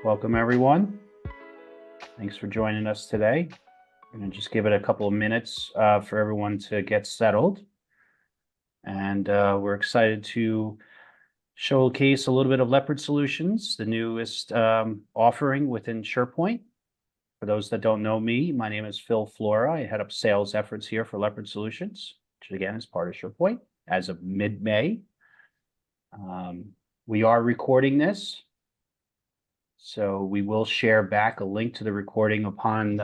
Welcome, everyone. Thanks for joining us today. I'm going to just give it a couple of minutes for everyone to get settled. And we're excited to showcase a little bit of Leopard Solutions, the newest offering within SurePoint. For those that don't know me, my name is Phil Flora. I head up sales efforts here for Leopard Solutions, which again is part of SurePoint as of mid-May. We are recording this, so we will share back a link to the recording upon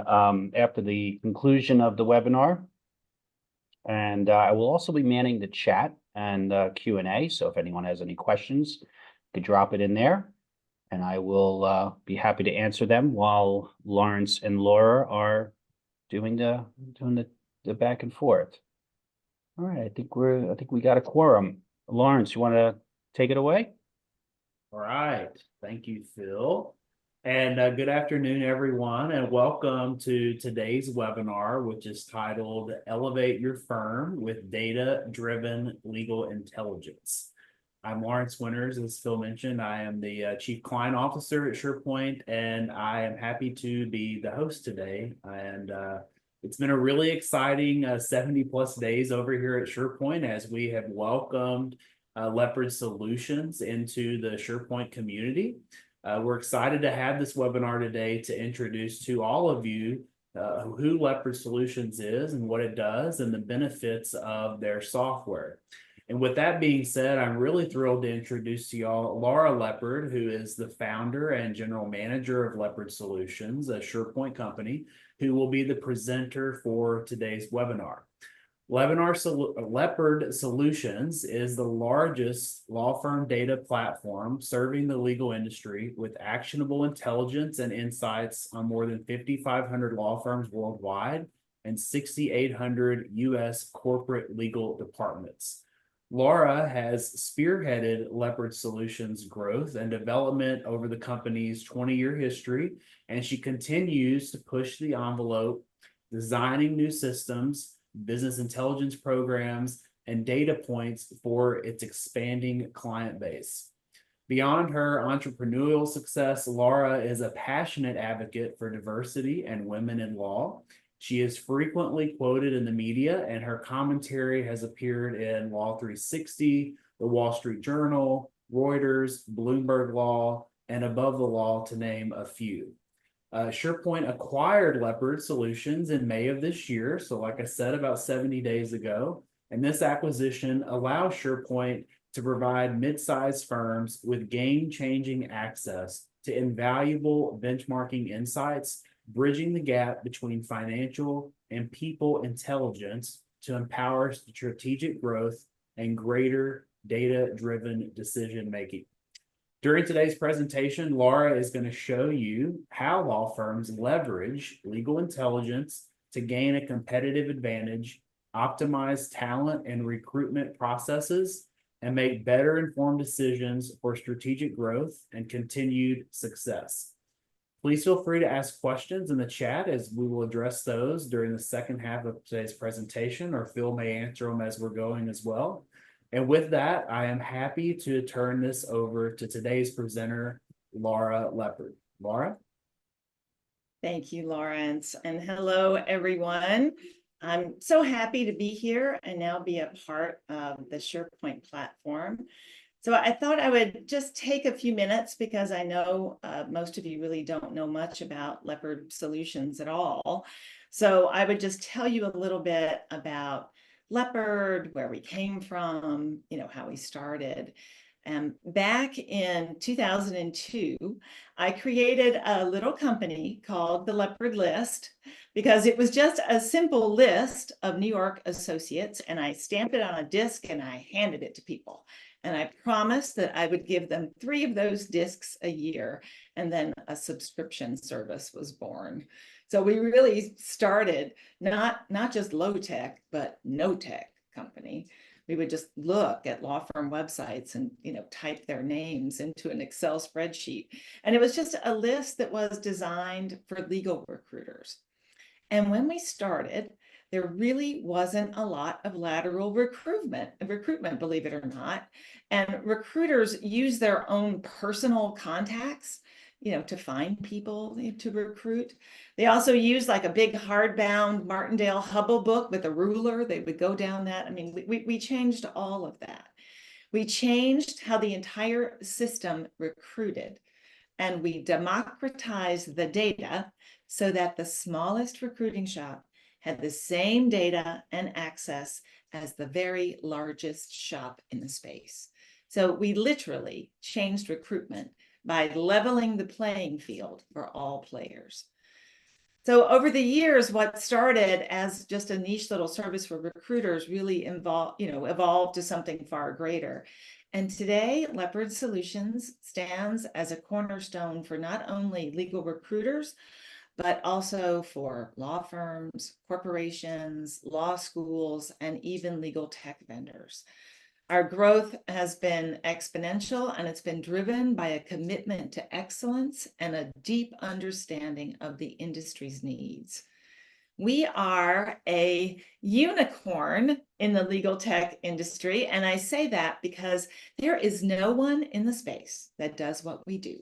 after the conclusion of the webinar. And I will also be manning the chat and Q&A. So if anyone has any questions, you could drop it in there, and I will be happy to answer them while Lawrence and Laura are doing the back and forth. All right, I think we got a quorum. Lawrence, you want to take it away? All right. Thank you, Phil. And good afternoon, everyone, and welcome to today's webinar, which is titled Elevate Your Firm with Data-Driven Legal Intelligence. I'm Lawrence Winters. As Phil mentioned, I am the Chief Client Officer at SurePoint, and I am happy to be the host today. And it's been a really exciting 70-plus days over here at SurePoint as we have welcomed Leopard Solutions into the SurePoint community. We're excited to have this webinar today to introduce to all of you who Leopard Solutions is and what it does and the benefits of their software. And with that being said, I'm really thrilled to introduce to y'all Laura Leopard, who is the founder and general manager of Leopard Solutions, a SurePoint company, who will be the presenter for today's webinar. Leopard Solutions is the largest law firm data platform serving the legal industry with actionable intelligence and insights on more than 5,500 law firms worldwide and 6,800 U.S. corporate legal departments. Laura has spearheaded Leopard Solutions' growth and development over the company's 20-year history, and she continues to push the envelope, designing new systems, business intelligence programs, and data points for its expanding client base. Beyond her entrepreneurial success, Laura is a passionate advocate for diversity and women in law. She is frequently quoted in the media, and her commentary has appeared in Law 360, the Wall Street Journal, Reuters, Bloomberg Law, and Above the Law, to name a few. SurePoint acquired Leopard Solutions in May of this year, so like I said, about 70 days ago, and this acquisition allows SurePoint to provide mid-sized firms with game-changing access to invaluable benchmarking insights, bridging the gap between financial and people intelligence to empower strategic growth and greater data-driven decision-making. During today's presentation, Laura is going to show you how law firms leverage legal intelligence to gain a competitive advantage, optimize talent and recruitment processes, and make better informed decisions for strategic growth and continued success. Please feel free to ask questions in the chat as we will address those during the second half of today's presentation, or Phil may answer them as we're going as well. And with that, I am happy to turn this over to today's presenter, Laura Leopard. Laura? Thank you, Lawrence. And hello, everyone. I'm so happy to be here and now be a part of the SurePoint platform. So I thought I would just take a few minutes because I know most of you really don't know much about Leopard Solutions at all. So I would just tell you a little bit about Leopard, where we came from, how we started. Back in 2002, I created a little company called the Leopard List because it was just a simple list of New York associates, and I stamped it on a disc and I handed it to people. And I promised that I would give them 3 of those discs a year, and then a subscription service was born. So we really started not just low tech, but no tech company. We would just look at law firm websites and type their names into an Excel spreadsheet. And it was just a list that was designed for legal recruiters. And when we started, there really wasn't a lot of lateral recruitment, believe it or not. And recruiters use their own personal contacts to find people to recruit. They also used like a big hardbound Martindale Hubble book with a ruler. They would go down that. I mean, we changed all of that. We changed how the entire system recruited, and we democratized the data so that the smallest recruiting shop had the same data and access as the very largest shop in the space. So we literally changed recruitment by leveling the playing field for all players. So over the years, what started as just a niche little service for recruiters really evolved to something far greater. And today, Leopard Solutions stands as a cornerstone for not only legal recruiters, but also for law firms, corporations, law schools, and even legal tech vendors. Our growth has been exponential, and it's been driven by a commitment to excellence and a deep understanding of the industry's needs. We are a unicorn in the legal tech industry, and I say that because there is no one in the space that does what we do.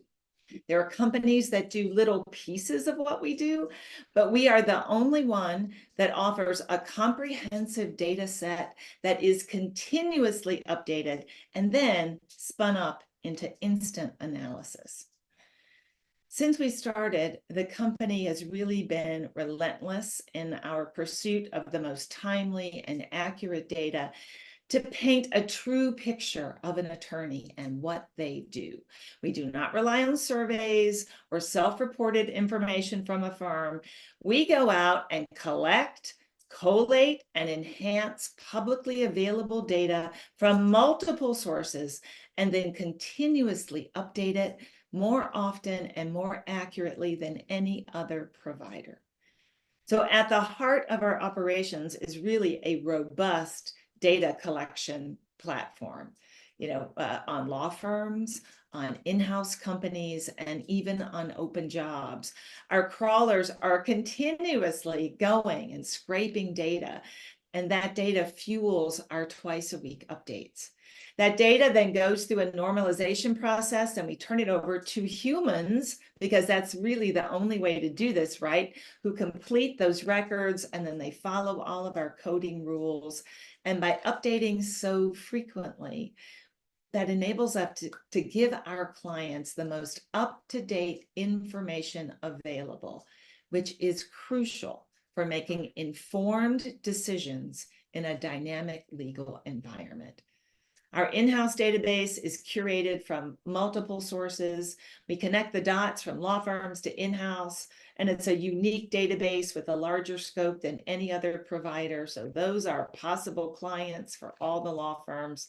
There are companies that do little pieces of what we do, but we are the only one that offers a comprehensive data set that is continuously updated and then spun up into instant analysis. Since we started, the company has really been relentless in our pursuit of the most timely and accurate data to paint a true picture of an attorney and what they do. We do not rely on surveys or self-reported information from a firm. We go out and collect, collate, and enhance publicly available data from multiple sources, and then continuously update it more often and more accurately than any other provider. So at the heart of our operations is really a robust data collection platform, on law firms, on in-house companies, and even on open jobs. Our crawlers are continuously going and scraping data, and that data fuels our twice-a-week updates. That data then goes through a normalization process, and we turn it over to humans, because that's really the only way to do this, right? Who complete those records, and then they follow all of our coding rules. And by updating so frequently, that enables us to give our clients the most up-to-date information available, which is crucial for making informed decisions in a dynamic legal environment. Our in-house database is curated from multiple sources. We connect the dots from law firms to in-house, and it's a unique database with a larger scope than any other provider. So those are possible clients for all the law firms.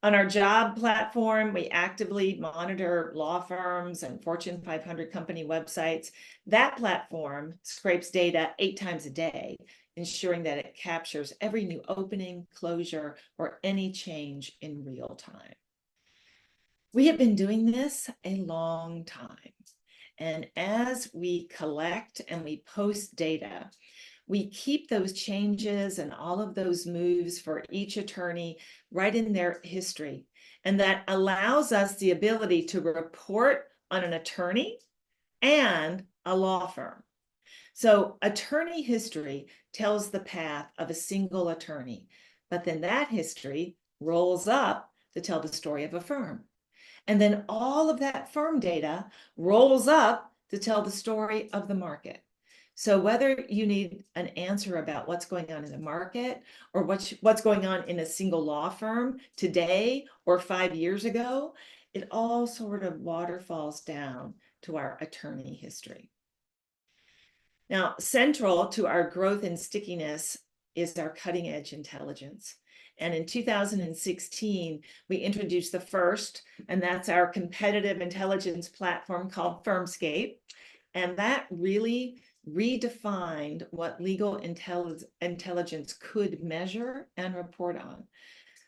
On our job platform, we actively monitor law firms and Fortune 500 company websites. That platform scrapes data 8 times a day, ensuring that it captures every new opening, closure, or any change in real time. We have been doing this a long time. And as we collect and we post data, we keep those changes and all of those moves for each attorney right in their history. And that allows us the ability to report on an attorney and a law firm. So attorney history tells the path of a single attorney, but then that history rolls up to tell the story of a firm. And then all of that firm data rolls up to tell the story of the market. So whether you need an answer about what's going on in the market, or what's going on in a single law firm today or 5 years ago, it all sort of waterfalls down to our attorney history. Now, central to our growth and stickiness is our cutting edge intelligence. And in 2016, we introduced the first, and that's our competitive intelligence platform called Firmscape. And that really redefined what legal intelligence could measure and report on.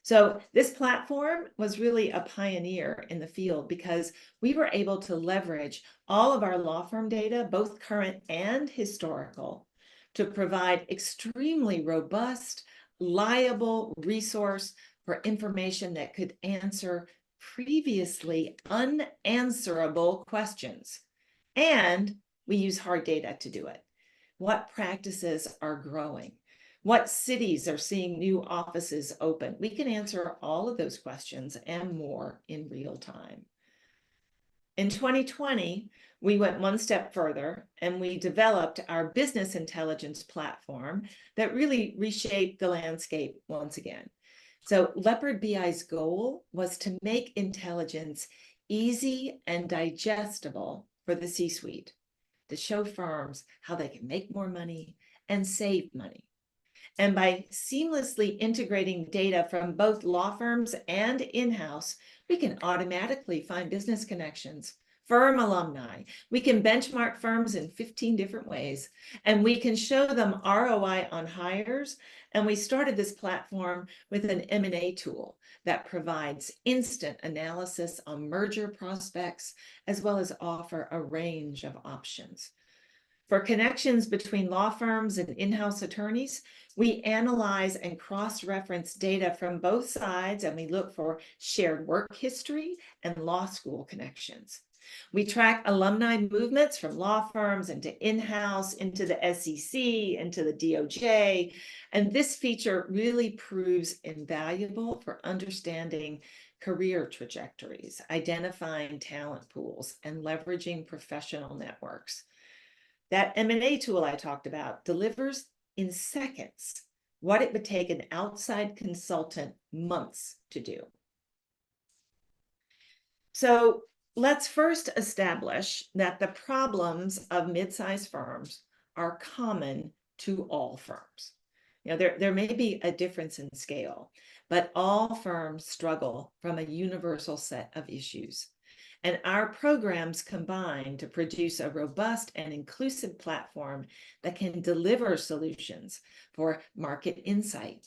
So this platform was really a pioneer in the field, because we were able to leverage all of our law firm data, both current and historical, to provide extremely robust, liable resource for information that could answer previously unanswerable questions. And we use hard data to do it. What practices are growing? What cities are seeing new offices open? We can answer all of those questions and more in real time. In 2020, we went one step further and we developed our business intelligence platform that really reshaped the landscape once again. So Leopard BI's goal was to make intelligence easy and digestible for the C-suite, to show firms how they can make more money and save money. And by seamlessly integrating data from both law firms and in-house, we can automatically find business connections, firm alumni. We can benchmark firms in 15 different ways, and we can show them ROI on hires. And we started this platform with an M&A tool that provides instant analysis on merger prospects, as well as offer a range of options. For connections between law firms and in-house attorneys, we analyze and cross-reference data from both sides, and we look for shared work history and law school connections. We track alumni movements from law firms into in-house, into the SEC, into the DOJ, and this feature really proves invaluable for understanding career trajectories, identifying talent pools, and leveraging professional networks. That M&A tool I talked about delivers in seconds what it would take an outside consultant months to do. So let's first establish that the problems of mid-sized firms are common to all firms. You know, there may be a difference in scale, but all firms struggle from a universal set of issues. And our programs combine to produce a robust and inclusive platform that can deliver solutions for market insight,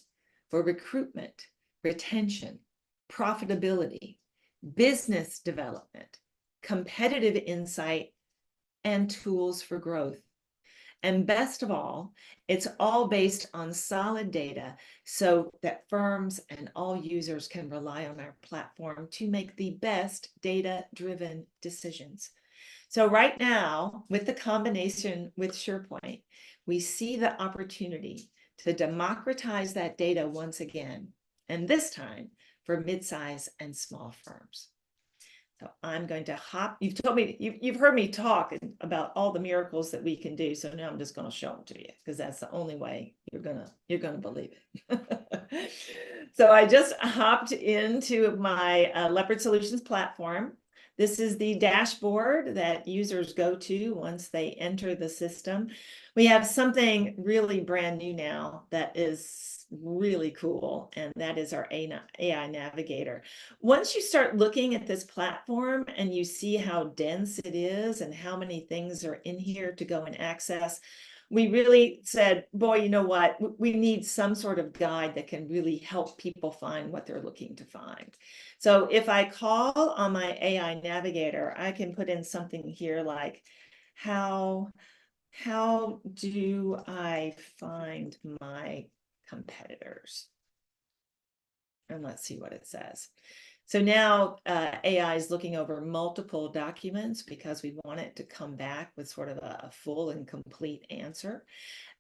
for recruitment, retention, profitability, business development, competitive insight, and tools for growth. And best of all, it's all based on solid data so that firms and all users can rely on our platform to make the best data-driven decisions. So right now, with the combination with SurePoint, we see the opportunity to democratize that data once again, and this time for mid-size and small firms. So I'm going to hop. You've told me, you've heard me talk about all the miracles that we can do. So now I'm just going to show them to you because that's the only way you're gonna believe it. So I just hopped into my Leopard Solutions platform. This is the dashboard that users go to once they enter the system. We have something really brand new now that is really cool, and that is our AI Navigator. Once you start looking at this platform and you see how dense it is and how many things are in here to go and access, we really said, boy, you know what? We need some sort of guide that can really help people find what they're looking to find. So if I call on my AI Navigator, I can put in something here like, how do I find my competitors? And let's see what it says. So now AI is looking over multiple documents because we want it to come back with sort of a full and complete answer.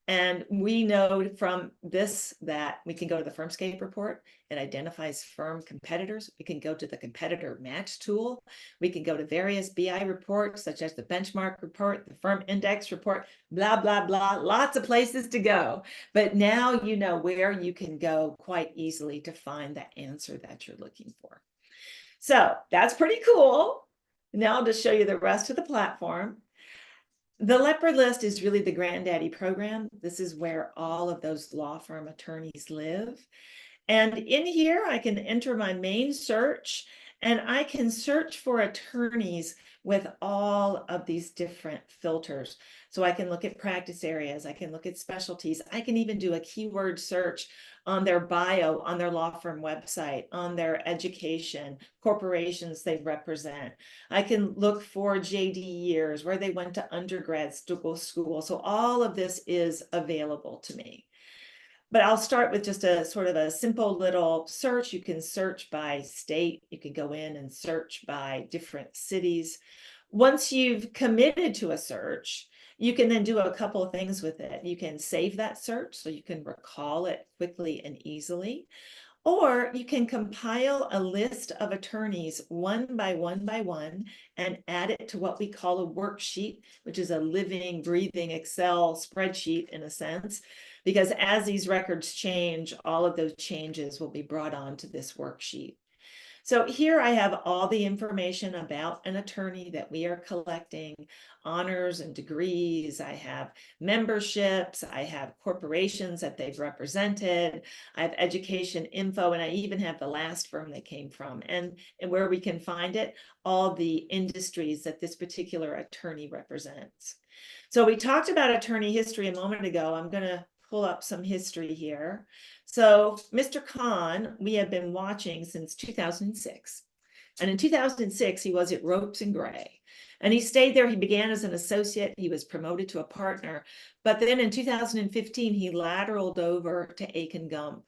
And we know from this that we can go to the Firmscape report. It identifies firm competitors. We can go to the competitor match tool. We can go to various BI reports, such as the benchmark report, the firm index report, blah, blah, blah, lots of places to go. But now you know where you can go quite easily to find the answer that you're looking for. So that's pretty cool. Now I'll just show you the rest of the platform. The Leopard List is really the granddaddy program. This is where all of those law firm attorneys live. And in here, I can enter my main search, and I can search for attorneys with all of these different filters. So I can look at practice areas, I can look at specialties, I can even do a keyword search on their bio, on their law firm website, on their education, corporations they represent. I can look for JD years, where they went to undergrad school. So all of this is available to me. But I'll start with just a sort of a simple little search. You can search by state. You can go in and search by different cities. Once you've committed to a search, you can then do a couple of things with it. You can save that search so you can recall it quickly and easily. Or you can compile a list of attorneys one by one and add it to what we call a worksheet, which is a living, breathing Excel spreadsheet in a sense, because as these records change, all of those changes will be brought onto this worksheet. So here I have all the information about an attorney that we are collecting, honors and degrees. I have memberships, I have corporations that they've represented, I have education info, and I even have the last firm they came from, and where we can find it, all the industries that this particular attorney represents. So we talked about attorney history a moment ago. I'm going to pull up some history here. So Mr. Khan, we have been watching since 2006. And in 2006, he was at Ropes and Gray. And he stayed there. He began as an associate. He was promoted to a partner. But then in 2015, he lateraled over to Aiken Gump.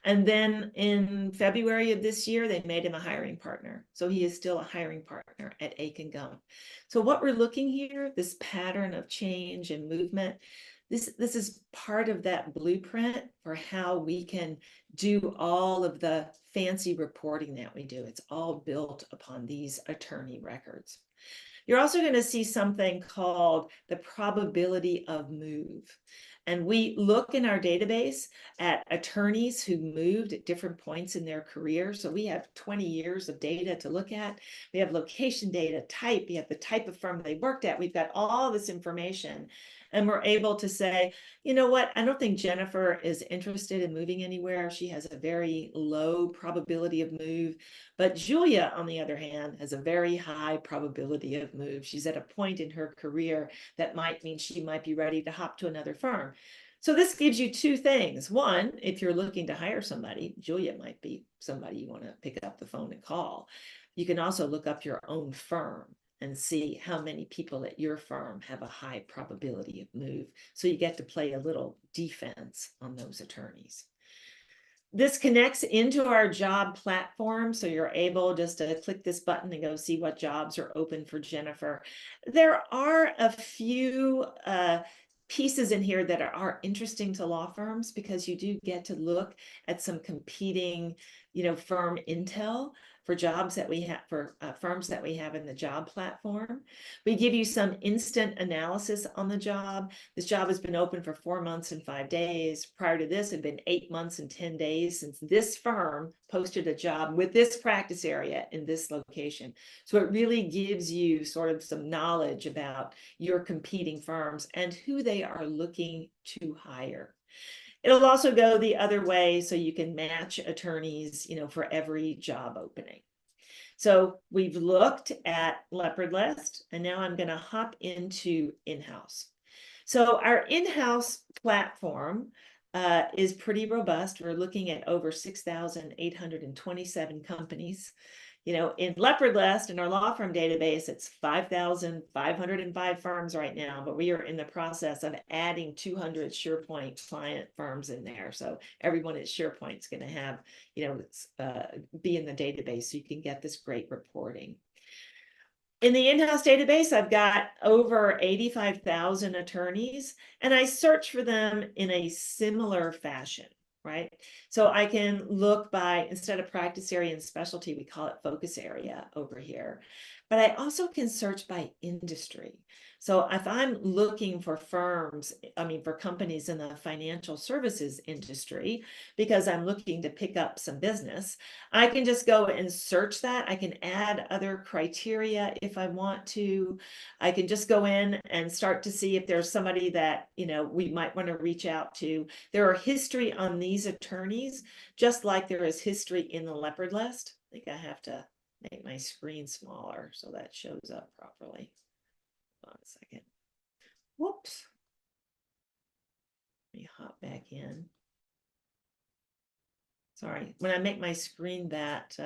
And then in February of this year, they made him a hiring partner. So he is still a hiring partner at Aiken Gump. So what we're looking here, this pattern of change and movement, this is part of that blueprint for how we can do all of the fancy reporting that we do. It's all built upon these attorney records. You're also going to see something called the probability of move. And we look in our database at attorneys who moved at different points in their career. So we have 20 years of data to look at. We have location data, type, we have the type of firm they worked at. We've got all this information. And we're able to say, you know what, I don't think Jennifer is interested in moving anywhere. She has a very low probability of move. But Julia, on the other hand, has a very high probability of move. She's at a point in her career that might mean she might be ready to hop to another firm. So this gives you two things. One, if you're looking to hire somebody, Julia might be somebody you want to pick up the phone and call. You can also look up your own firm and see how many people at your firm have a high probability of move. So you get to play a little defense on those attorneys. This connects into our job platform. So you're able just to click this button and go see what jobs are open for Jennifer. There are a few pieces in here that are interesting to law firms because you do get to look at some competing, firm intel for jobs that we have, for firms that we have in the job platform. We give you some instant analysis on the job. This job has been open for 4 months and 5 days. Prior to this, it had been 8 months and 10 days since this firm posted a job with this practice area in this location. So it really gives you sort of some knowledge about your competing firms and who they are looking to hire. It'll also go the other way, so you can match attorneys, for every job opening. So we've looked at Leopard List, and now I'm going to hop into InHouse. So our InHouse platform is pretty robust. We're looking at over 6,827 companies. In Leopard List, in our law firm database, it's 5,505 firms right now, but we are in the process of adding 200 SurePoint client firms in there. So everyone at SurePoint is going to have, be in the database so you can get this great reporting. In the InHouse database, I've got over 85,000 attorneys, and I search for them in a similar fashion. Right? So I can look by, instead of practice area and specialty, we call it focus area over here. But I also can search by industry. So if I'm looking for for companies in the financial services industry, because I'm looking to pick up some business, I can just go and search that. I can add other criteria if I want to. I can just go in and start to see if there's somebody that, we might want to reach out to. There are history on these attorneys, just like there is history in the Leopard List. I think I have to make my screen smaller so that shows up properly. Hold on a second. Whoops. Let me hop back in. Sorry, when I make my screen that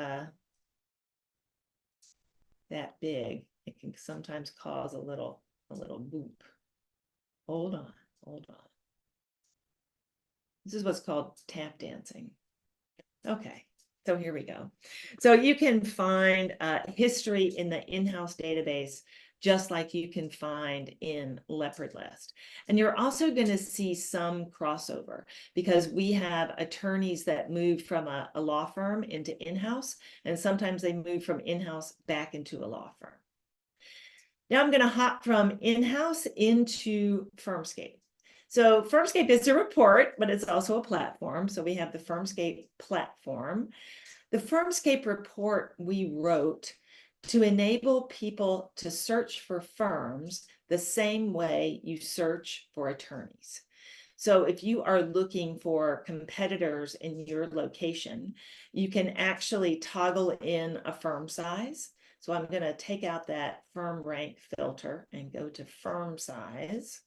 big, it can sometimes cause a little boop. Hold on. This is what's called tap dancing. Okay. So here we go. So you can find history in the InHouse database just like you can find in Leopard List. And you're also going to see some crossover because we have attorneys that move from a law firm into in-house, and sometimes they move from in-house back into a law firm. Now I'm going to hop from in-house into Firmscape. So Firmscape is a report, but it's also a platform. So we have the Firmscape platform. The Firmscape report we wrote to enable people to search for firms the same way you search for attorneys. So if you are looking for competitors in your location, you can actually toggle in a firm size. So I'm going to take out that firm rank filter and go to firm size.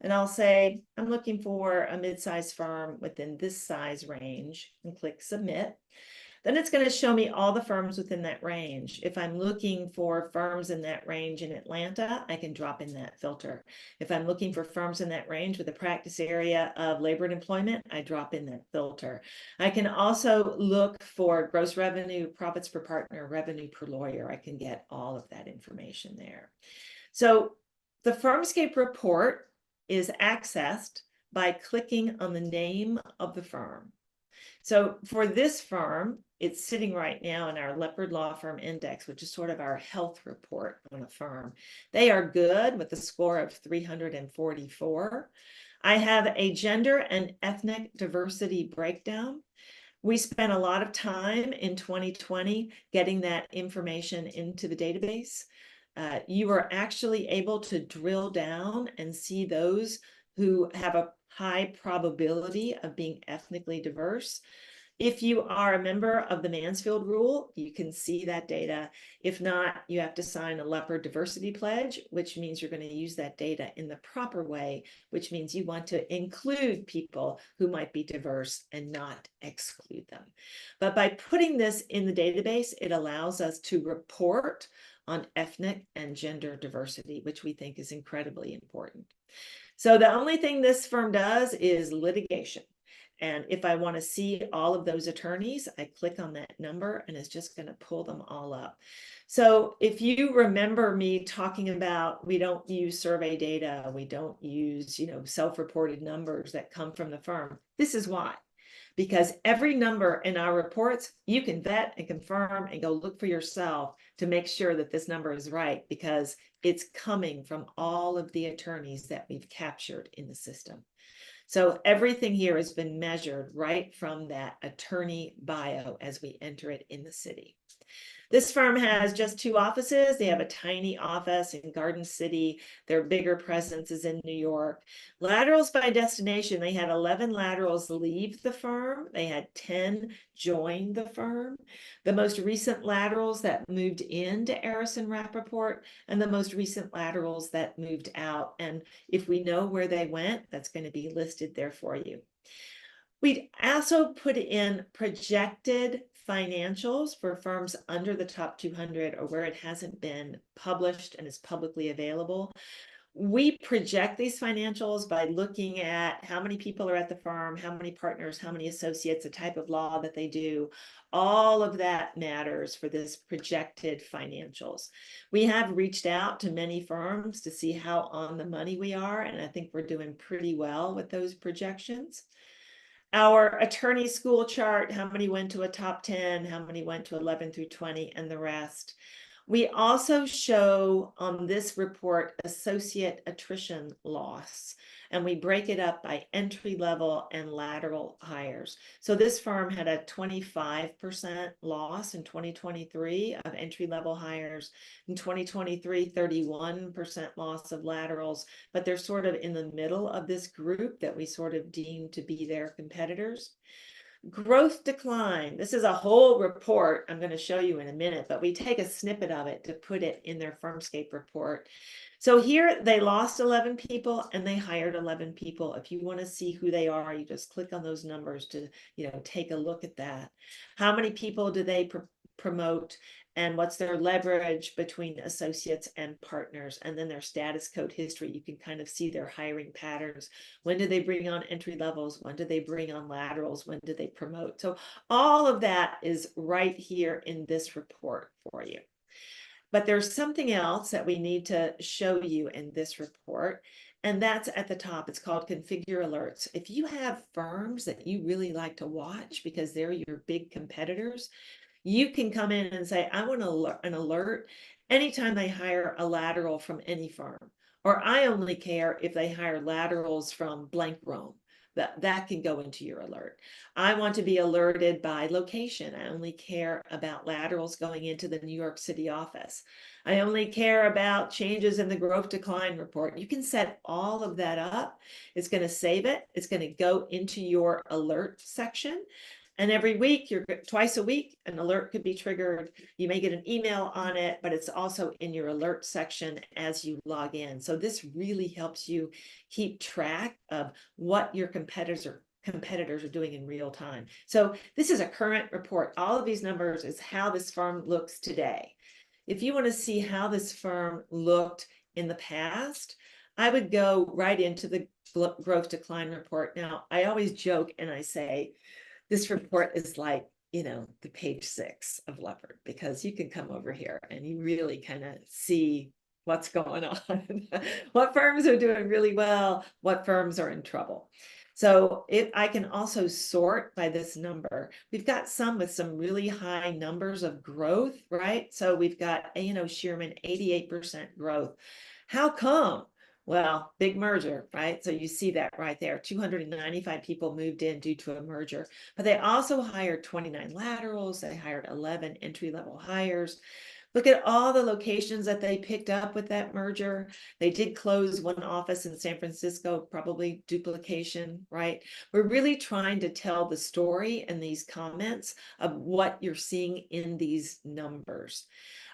And I'll say, I'm looking for a mid-sized firm within this size range and click submit. Then it's going to show me all the firms within that range. If I'm looking for firms in that range in Atlanta, I can drop in that filter. If I'm looking for firms in that range with a practice area of labor and employment, I drop in that filter. I can also look for gross revenue, profits per partner, revenue per lawyer. I can get all of that information there. So the Firmscape report is accessed by clicking on the name of the firm. So for this firm, it's sitting right now in our Leopard Law Firm Index, which is sort of our health report on a firm. They are good with a score of 344. I have a gender and ethnic diversity breakdown. We spent a lot of time in 2020 getting that information into the database. You are actually able to drill down and see those who have a high probability of being ethnically diverse. If you are a member of the Mansfield Rule, you can see that data. If not, you have to sign a Leopard Diversity Pledge, which means you're going to use that data in the proper way, which means you want to include people who might be diverse and not exclude them. But by putting this in the database, it allows us to report on ethnic and gender diversity, which we think is incredibly important. So the only thing this firm does is litigation. And if I want to see all of those attorneys, I click on that number and it's just going to pull them all up. So if you remember me talking about, we don't use survey data, we don't use, self-reported numbers that come from the firm. This is why. Because every number in our reports, you can vet and confirm and go look for yourself to make sure that this number is right, because it's coming from all of the attorneys that we've captured in the system. So everything here has been measured right from that attorney bio as we enter it in the city. This firm has just 2 offices. They have a tiny office in Garden City. Their bigger presence is in New York. Laterals by destination, they had 11 laterals leave the firm. They had 10 join the firm. The most recent laterals that moved into Arison Rappaport, and the most recent laterals that moved out. And if we know where they went, that's going to be listed there for you. We also put in projected financials for firms under the top 200 or where it hasn't been published and is publicly available. We project these financials by looking at how many people are at the firm, how many partners, how many associates, the type of law that they do. All of that matters for this projected financials. We have reached out to many firms to see how on the money we are, and I think we're doing pretty well with those projections. Our attorney school chart, how many went to a top 10, how many went to 11 through 20, and the rest. We also show on this report associate attrition loss, and we break it up by entry level and lateral hires. So this firm had a 25% loss in 2023 of entry level hires. In 2023, 31% loss of laterals, but they're sort of in the middle of this group that we sort of deem to be their competitors. Growth decline. This is a whole report I'm going to show you in a minute, but we take a snippet of it to put it in their Firmscape report. So here they lost 11 people and they hired 11 people. If you want to see who they are, you just click on those numbers to, take a look at that. How many people do they promote? And what's their leverage between associates and partners, and then their status code history. You can kind of see their hiring patterns. When do they bring on entry levels? When do they bring on laterals? When do they promote? So all of that is right here in this report for you. But there's something else that we need to show you in this report, and that's at the top. It's called Configure Alerts. If you have firms that you really like to watch because they're your big competitors, you can come in and say, I want an alert anytime they hire a lateral from any firm, or I only care if they hire laterals from blank Rome. That can go into your alert. I want to be alerted by location. I only care about laterals going into the New York City office. I only care about changes in the growth decline report. You can set all of that up. It's going to save it. It's going to go into your alert section. And every week, twice a week, an alert could be triggered. You may get an email on it, but it's also in your alert section as you log in. So this really helps you keep track of what your competitors are doing in real time. So this is a current report. All of these numbers is how this firm looks today. If you want to see how this firm looked in the past, I would go right into the growth decline report. Now, I always joke and I say, this report is like, the page 6 of Leopard, because you can come over here and you really kind of see what's going on, what firms are doing really well, what firms are in trouble. So if I can also sort by this number, we've got some with some really high numbers of growth, right? So we've got A&O Shearman, 88% growth. How come? Well, big merger, right? So you see that right there. 295 people moved in due to a merger, but they also hired 29 laterals. They hired 11 entry-level hires. Look at all the locations that they picked up with that merger. They did close one office in San Francisco, probably duplication, right? We're really trying to tell the story in these comments of what you're seeing in these numbers.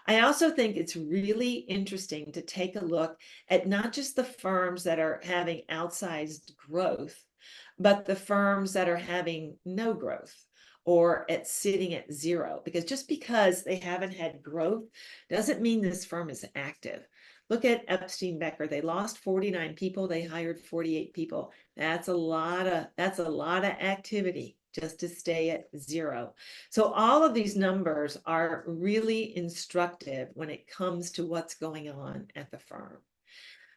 I also think it's really interesting to take a look at not just the firms that are having outsized growth, but the firms that are having no growth or sitting at 0, because just because they haven't had growth doesn't mean this firm is active. Look at Epstein Becker. They lost 49 people. They hired 48 people. That's a lot of activity just to stay at 0. So all of these numbers are really instructive when it comes to what's going on at the firm.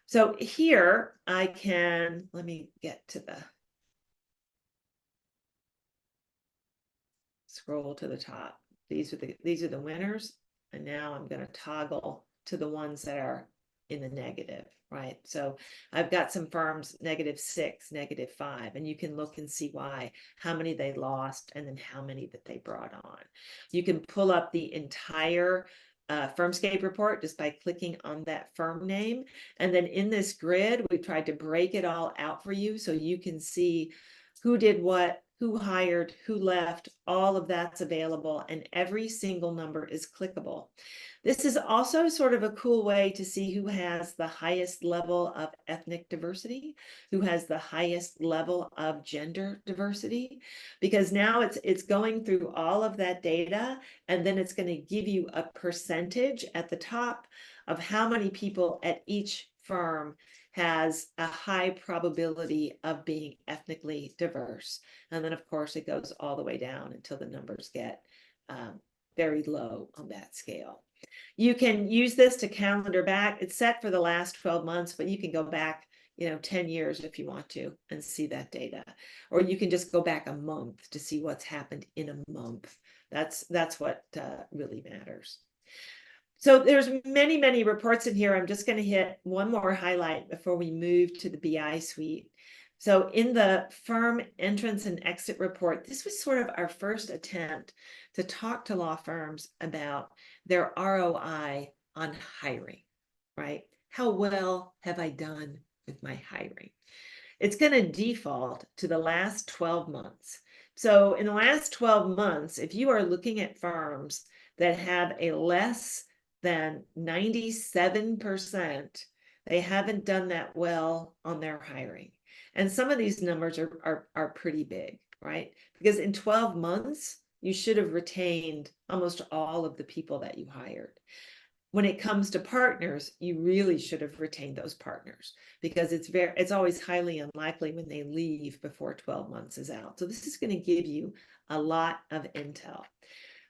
So here let me get to scroll to the top. These are the winners. And now I'm going to toggle to the ones that are in the negative, right? So I've got some firms, -6, -5, and you can look and see why, how many they lost, and then how many that they brought on. You can pull up the entire Firmscape report just by clicking on that firm name. And then in this grid, we tried to break it all out for you so you can see who did what, who hired, who left, all of that's available, and every single number is clickable. This is also sort of a cool way to see who has the highest level of ethnic diversity, who has the highest level of gender diversity, because now it's going through all of that data, and then it's going to give you a percentage at the top of how many people at each firm has a high probability of being ethnically diverse. And then, of course, it goes all the way down until the numbers get very low on that scale. You can use this to calendar back. It's set for the last 12 months, but you can go back 10 years if you want to and see that data. Or you can just go back a month to see what's happened in a month. That's what really matters. So there's many, many reports in here. I'm just going to hit one more highlight before we move to the BI suite. So in the firm entrance and exit report, this was sort of our first attempt to talk to law firms about their ROI on hiring, right? How well have I done with my hiring? It's going to default to the last 12 months. So in the last 12 months, if you are looking at firms that have a less than 97%, they haven't done that well on their hiring. And some of these numbers are pretty big, right? Because in 12 months, you should have retained almost all of the people that you hired. When it comes to partners, you really should have retained those partners, because it's always highly unlikely when they leave before 12 months is out. So this is going to give you a lot of intel.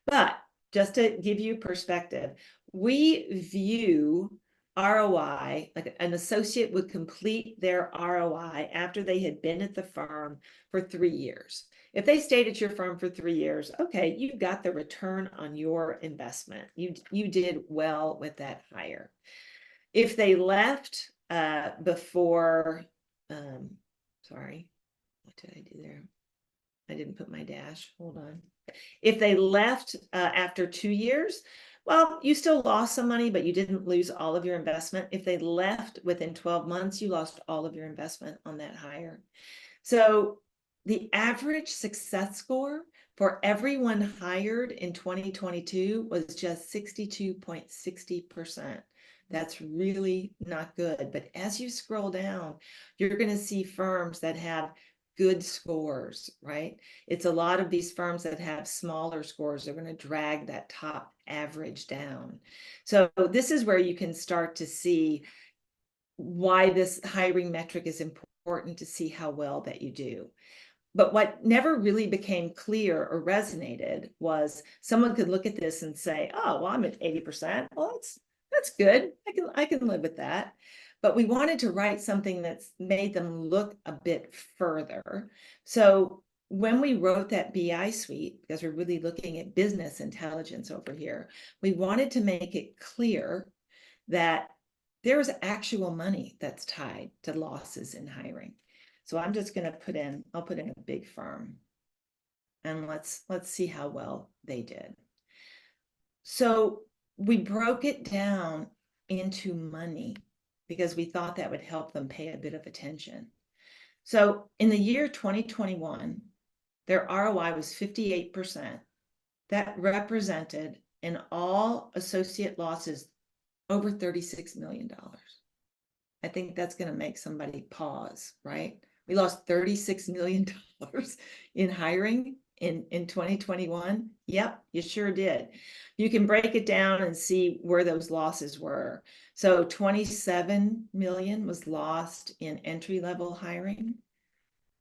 But just to give you perspective, we view ROI, like an associate would complete their ROI after they had been at the firm for 3 years. If they stayed at your firm for 3 years, okay, you got the return on your investment. You did well with that hire. If they left before, sorry, what did I do there? I didn't put my dash, hold on. If they left after 2 years, well, you still lost some money, but you didn't lose all of your investment. If they left within 12 months, you lost all of your investment on that hire. So the average success score for everyone hired in 2022 was just 62.60%. That's really not good. But as you scroll down, you're going to see firms that have good scores, right? It's a lot of these firms that have smaller scores. They're going to drag that top average down. So this is where you can start to see why this hiring metric is important, to see how well that you do. But what never really became clear or resonated was someone could look at this and say, oh, well, I'm at 80%. Well, that's good. I can live with that. But we wanted to write something that's made them look a bit further. So when we wrote that BI suite, because we're really looking at business intelligence over here, we wanted to make it clear that there's actual money that's tied to losses in hiring. So I'm just going to I'll put in a big firm, and let's see how well they did. So we broke it down into money because we thought that would help them pay a bit of attention. So in the year 2021, their ROI was 58%. That represented in all associate losses over $36 million. I think that's going to make somebody pause, right? We lost $36 million in hiring in 2021. Yep, you sure did. You can break it down and see where those losses were. So 27 million was lost in entry-level hiring.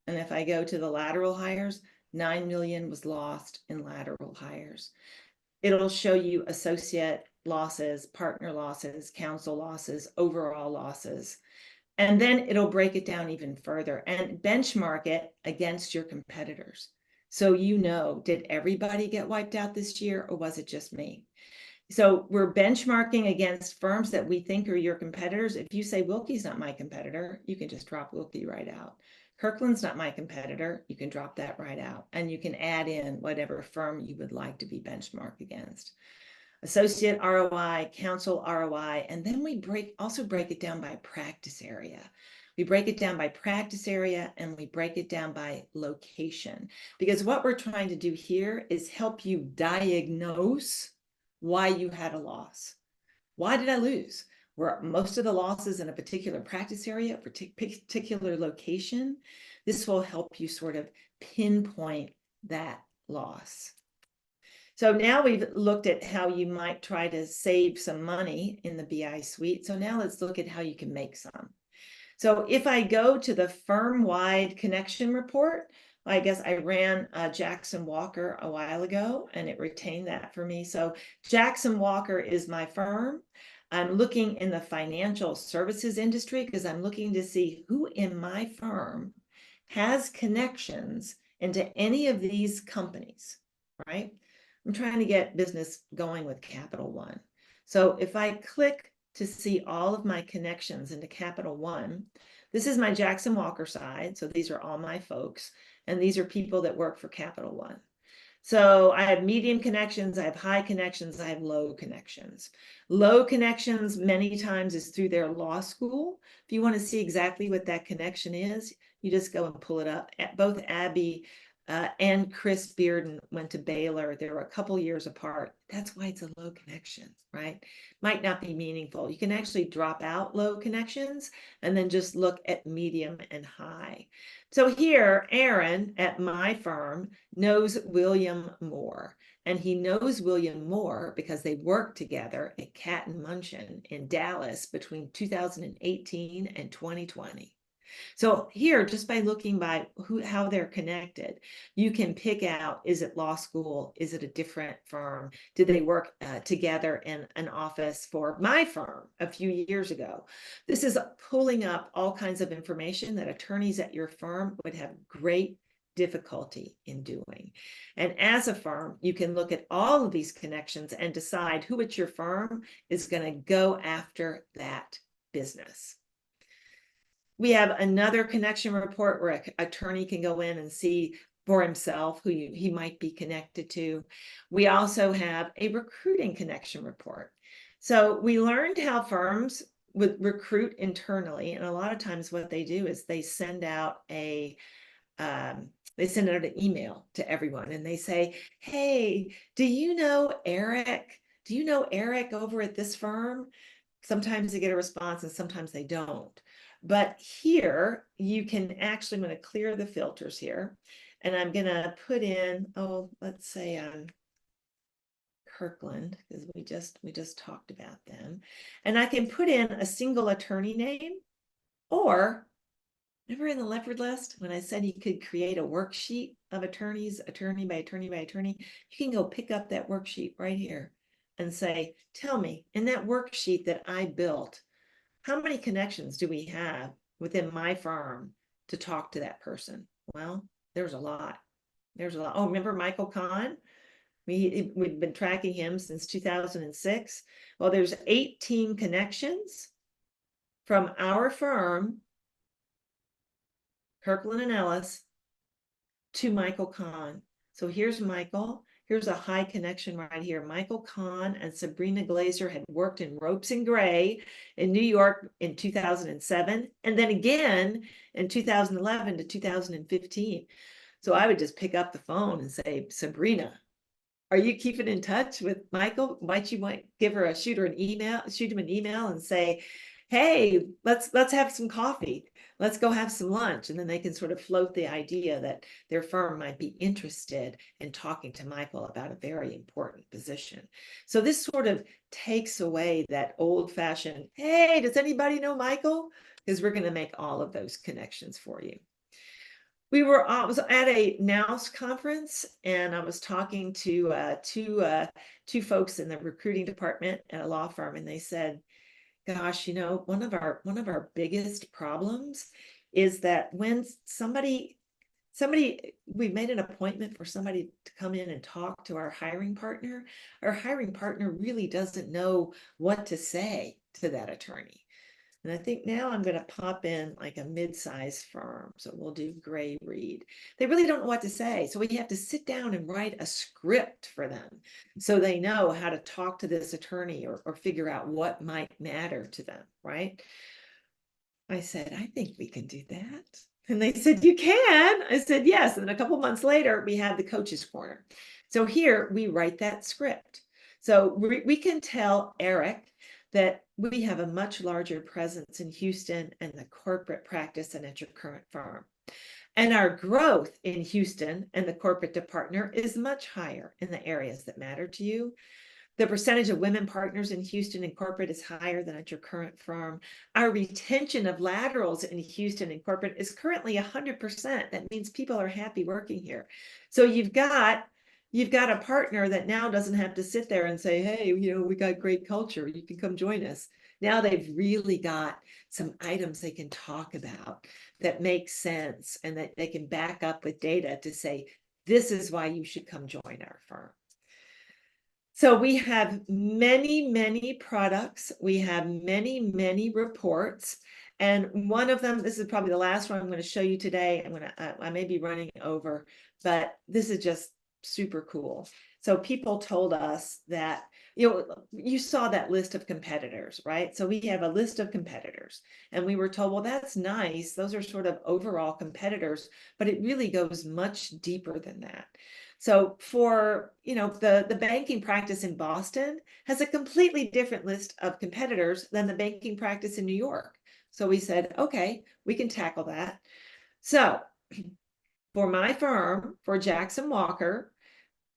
And if I go to the lateral hires, 9 million was lost in lateral hires. It'll show you associate losses, partner losses, council losses, overall losses. And then it'll break it down even further and benchmark it against your competitors. So you know, did everybody get wiped out this year, or was it just me? So we're benchmarking against firms that we think are your competitors. If you say Wilkie's not my competitor, you can just drop Wilkie right out. Kirkland's not my competitor, you can drop that right out. And you can add in whatever firm you would like to be benchmarked against. Associate ROI, council ROI, and then we also break it down by practice area. We break it down by practice area, and we break it down by location, because what we're trying to do here is help you diagnose why you had a loss. Why did I lose? Were most of the losses in a particular practice area, particular location? This will help you sort of pinpoint that loss. So now we've looked at how you might try to save some money in the BI suite. So now let's look at how you can make some. So if I go to the firm-wide connection report, I guess I ran Jackson Walker a while ago, and it retained that for me. So Jackson Walker is my firm. I'm looking in the financial services industry because I'm looking to see who in my firm has connections into any of these companies, right? I'm trying to get business going with Capital One. So if I click to see all of my connections into Capital One, this is my Jackson Walker side. So these are all my folks, and these are people that work for Capital One. So I have medium connections, I have high connections, I have low connections. Low connections many times is through their law school. If you want to see exactly what that connection is, you just go and pull it up. Both Abby and Chris Bearden went to Baylor. They were a couple years apart. That's why it's a low connection, right? Might not be meaningful. You can actually drop out low connections and then just look at medium and high. So here, Aaron at my firm knows William Moore, and he knows William Moore because they worked together at Cat and Munchin in Dallas between 2018 and 2020. So here, just by looking by how they're connected, you can pick out, is it law school? Is it a different firm? Did they work together in an office for my firm a few years ago? This is pulling up all kinds of information that attorneys at your firm would have great difficulty in doing. And as a firm, you can look at all of these connections and decide who at your firm is going to go after that business. We have another connection report where an attorney can go in and see for himself who he might be connected to. We also have a recruiting connection report. So we learned how firms would recruit internally, and a lot of times what they do is they send out an email to everyone, and they say, hey, do you know Eric? Do you know Eric over at this firm? Sometimes they get a response and sometimes they don't. But here you can actually, I'm going to clear the filters here, and I'm going to put in, let's say Kirkland, because we just talked about them. And I can put in a single attorney name, or remember in the Leopard List, when I said you could create a worksheet of attorneys, attorney by attorney by attorney, you can go pick up that worksheet right here and say, tell me, in that worksheet that I built, how many connections do we have within my firm to talk to that person? Well, there's a lot. There's a lot. Oh, remember Michael Kahn? We've been tracking him since 2006. Well, there's 18 connections from our firm, Kirkland and Ellis, to Michael Kahn. So here's Michael. Here's a high connection right here. Michael Kahn and Sabrina Glazer had worked in Ropes and Gray in New York in 2007, and then again in 2011 to 2015. So I would just pick up the phone and say, Sabrina, are you keeping in touch with Michael? Might give her shoot him an email and say, hey, let's have some coffee. Let's go have some lunch. And then they can sort of float the idea that their firm might be interested in talking to Michael about a very important position. So this sort of takes away that old fashioned, hey, does anybody know Michael? Because we're going to make all of those connections for you. I was at a NOUS conference, and I was talking to two folks in the recruiting department at a law firm, and they said, gosh, one of our biggest problems is that when we made an appointment for somebody to come in and talk to our hiring partner really doesn't know what to say to that attorney. And I think now I'm going to pop in like a mid-sized firm. So we'll do Gray Reed. They really don't know what to say. So we have to sit down and write a script for them so they know how to talk to this attorney or figure out what might matter to them, right? I said, I think we can do that. And they said, you can? I said, yes. And then a couple months later, we had the coach's corner. So here we write that script. So we can tell Eric that we have a much larger presence in Houston and the corporate practice than at your current firm. And our growth in Houston and the corporate department is much higher in the areas that matter to you. The percentage of women partners in Houston and corporate is higher than at your current firm. Our retention of laterals in Houston and corporate is currently 100%. That means people are happy working here. So you've got a partner that now doesn't have to sit there and say, hey, we got great culture, you can come join us. Now they've really got some items they can talk about that make sense and that they can back up with data to say, this is why you should come join our firm. So we have many, many products. We have many, many reports. And one of them, this is probably the last one I'm going to show you today. I may be running over, but this is just super cool. So people told us that, you saw that list of competitors, right? So we have a list of competitors, and we were told, well, that's nice. Those are sort of overall competitors, but it really goes much deeper than that. So for, the banking practice in Boston has a completely different list of competitors than the banking practice in New York. So we said, okay, we can tackle that. So for my firm, for Jackson Walker,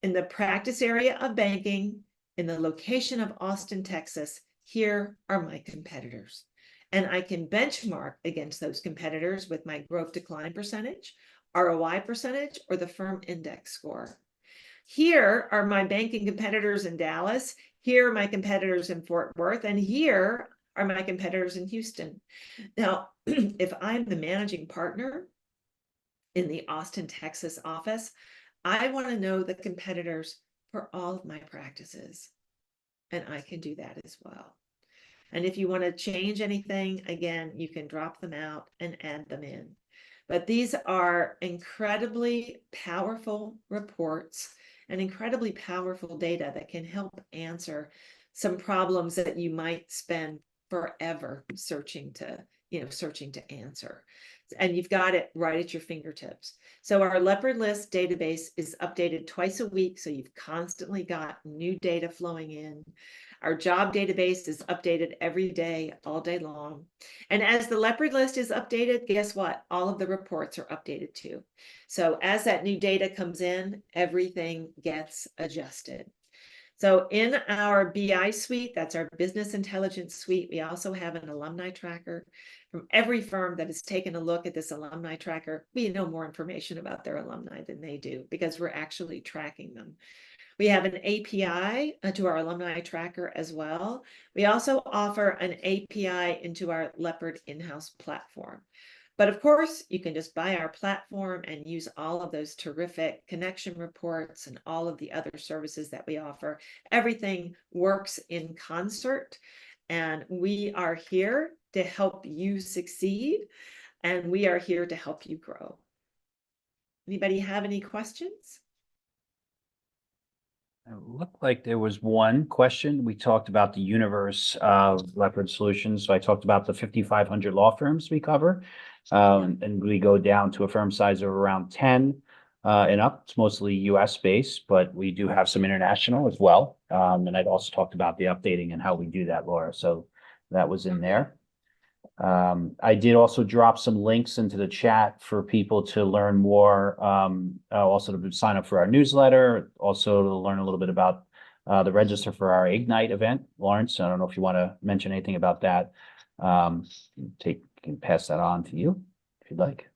in the practice area of banking, in the location of Austin, Texas, here are my competitors. And I can benchmark against those competitors with my growth decline percentage, ROI percentage, or the firm index score. Here are my banking competitors in Dallas. Here are my competitors in Fort Worth. And here are my competitors in Houston. Now, if I'm the managing partner in the Austin, Texas office, I want to know the competitors for all of my practices. And I can do that as well. And if you want to change anything, again, you can drop them out and add them in. But these are incredibly powerful reports and incredibly powerful data that can help answer some problems that you might spend forever searching to answer. And you've got it right at your fingertips. So our Leopard List database is updated twice a week, so you've constantly got new data flowing in. Our job database is updated every day, all day long. And as the Leopard List is updated, guess what? All of the reports are updated too. So as that new data comes in, everything gets adjusted. So in our BI suite, that's our business intelligence suite, we also have an alumni tracker. From every firm that has taken a look at this alumni tracker, we know more information about their alumni than they do because we're actually tracking them. We have an API to our alumni tracker as well. We also offer an API into our Leopard InHouse platform. But of course, you can just buy our platform and use all of those terrific connection reports and all of the other services that we offer. Everything works in concert, and we are here to help you succeed, and we are here to help you grow. Anybody have any questions? It looked like there was one question. We talked about the universe of Leopard Solutions. So I talked about the 5,500 law firms we cover. And we go down to a firm size of around 10 and up. It's mostly US based, but we do have some international as well. And I'd also talked about the updating and how we do that, Laura. So that was in there. I did also drop some links into the chat for people to learn more, also to sign up for our newsletter, also to learn a little bit about the register for our Ignite event. Lawrence, I don't know if you want to mention anything about that. Can pass that on to you if you'd like.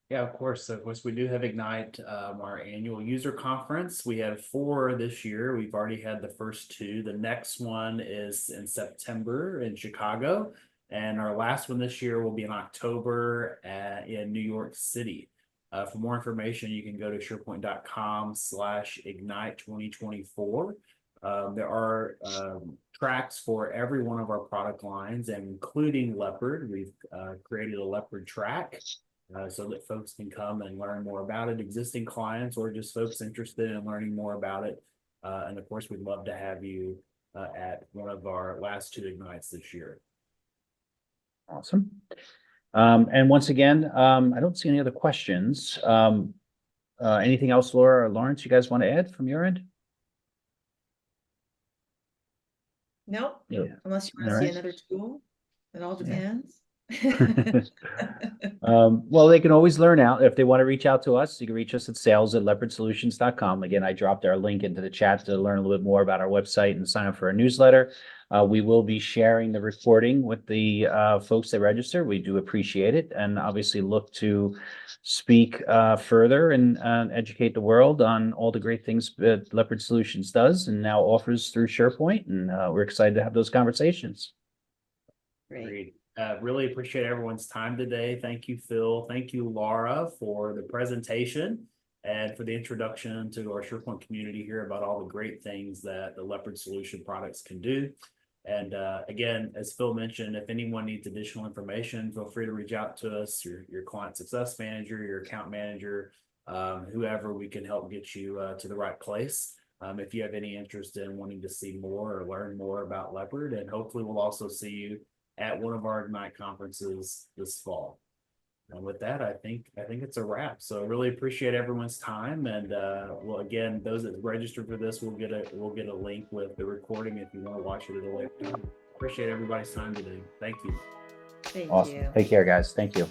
Yeah, of course. Of course, we do have Ignite, our annual user conference. We have 4 this year. We've already had the first 2. The next one is in September in Chicago. And our last one this year will be in October in New York City. For more information, you can go to SurePoint.com/Ignite 2024. There are tracks for every one of our product lines, and including Leopard. We've created a Leopard track so that folks can come and learn more about it, existing clients or just folks interested in learning more about it. And of course, we'd love to have you at one of our last 2 Ignites this year. Awesome. And once again, I don't see any other questions. Anything else, Laura or Lawrence, you guys want to add from your end? No, Yeah. unless you want to All see right. another tool. It all Yeah. depends. Well, they can always learn out. If they want to reach out to us, you can reach us at sales@leopardsolutions.com. Again, I dropped our link into the chat to learn a little bit more about our website and sign up for our newsletter. We will be sharing the recording with the folks that register. We do appreciate it, and obviously look to speak further and educate the world on all the great things that Leopard Solutions does and now offers through SurePoint. And we're excited to have those conversations. Great. Agreed. Really appreciate everyone's time today. Thank you, Phil. Thank you, Laura, for the presentation and for the introduction to our SurePoint community here about all the great things that the Leopard Solution products can do. And again, as Phil mentioned, if anyone needs additional information, feel free to reach out to us, your client success manager, your account manager, whoever, we can help get you to the right place. If you have any interest in wanting to see more or learn more about Leopard, and hopefully we'll also see you at one of our Ignite conferences this fall. And with that, I think it's a wrap. So really appreciate everyone's time. And well, again, those that register for this will get a link with the recording if you want to watch it at a later time. Appreciate everybody's time today. Thank you. Thank Awesome. you. Take care, guys. Thank you.